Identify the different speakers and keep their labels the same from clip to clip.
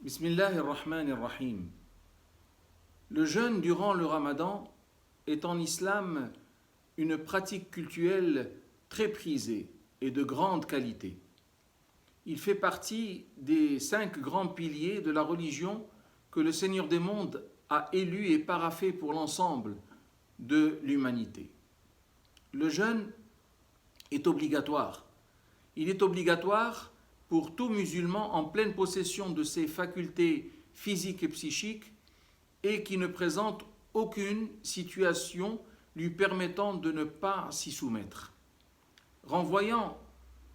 Speaker 1: Bismillahirrahmanirrahim. Le jeûne durant le Ramadan est en islam une pratique cultuelle très prisée et de grande qualité. Il fait partie des 5 grands piliers de la religion que le Seigneur des mondes a élu et paraphé pour l'ensemble de l'humanité. Le jeûne est obligatoire. Il est obligatoire pour tout musulman en pleine possession de ses facultés physiques et psychiques et qui ne présente aucune situation lui permettant de ne pas s'y soumettre. Renvoyant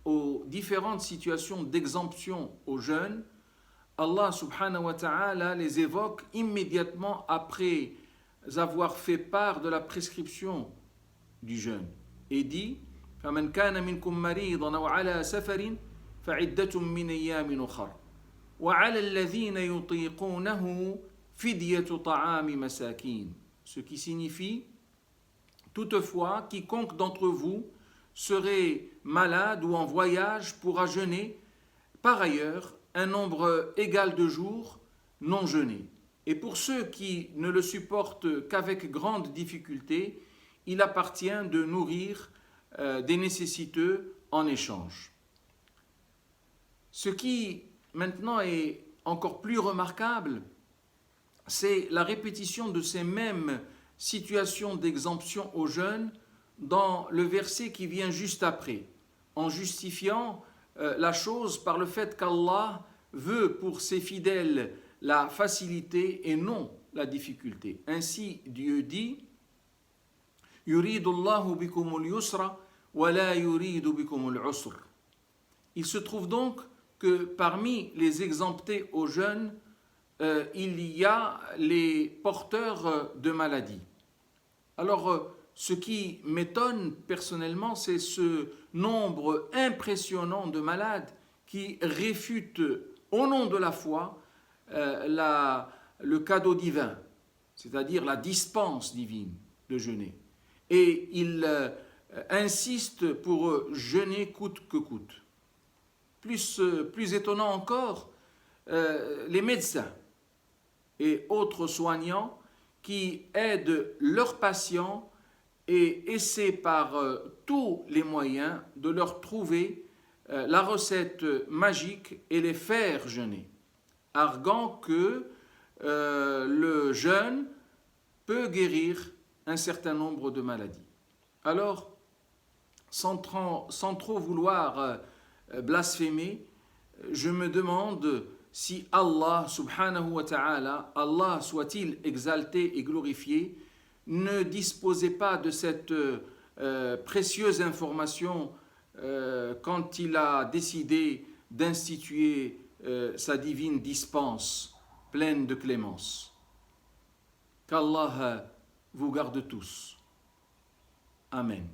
Speaker 1: aux différentes situations d'exemption au jeûne, Allah subhanahu wa ta'ala les évoque immédiatement après avoir fait part de la prescription du jeûne et dit فَمَنْ كَانَ مِنْكُمْ مَرِيضًا أَوْ عَلَى سَفَرٍ فَعِدَّةٌ مِّنْ أَيَّامٍ أُخَرَ وَعَلَى الَّذِينَ يُطِيقُونَهُ فِدْيَةُ طَعَامِ مَسَاكِينَ. Ce qui signifie toutefois, quiconque d'entre vous serait malade ou en voyage pourra jeûner par ailleurs un nombre égal de jours non jeûnés. Et pour ceux qui ne le supportent qu'avec grande difficulté, il appartient de nourrir des nécessiteux en échange. Ce qui maintenant est encore plus remarquable, c'est la répétition de ces mêmes situations d'exemption au jeûne dans le verset qui vient juste après, en justifiant la chose par le fait qu'Allah veut pour ses fidèles la facilité et non la difficulté. Ainsi, Dieu dit « Yuridu Allahu bikumul yusra wa la yuridu bikumul usr » Il se trouve donc que parmi les exemptés au jeûne, il y a les porteurs de maladies. Alors, ce qui m'étonne personnellement, c'est ce nombre impressionnant de malades qui réfutent au nom de la foi le cadeau divin, c'est-à-dire la dispense divine de jeûner. Et ils insistent pour jeûner coûte que coûte. Plus étonnant encore, les médecins et autres soignants qui aident leurs patients et essaient par tous les moyens de leur trouver la recette magique et les faire jeûner, arguant que le jeûne peut guérir un certain nombre de maladies. Alors, sans trop vouloir blasphémer, je me demande si Allah subhanahu wa ta'ala, Allah soit-il exalté et glorifié, ne disposait pas de cette précieuse information quand il a décidé d'instituer sa divine dispense pleine de clémence. Qu'Allah vous garde tous. Amen.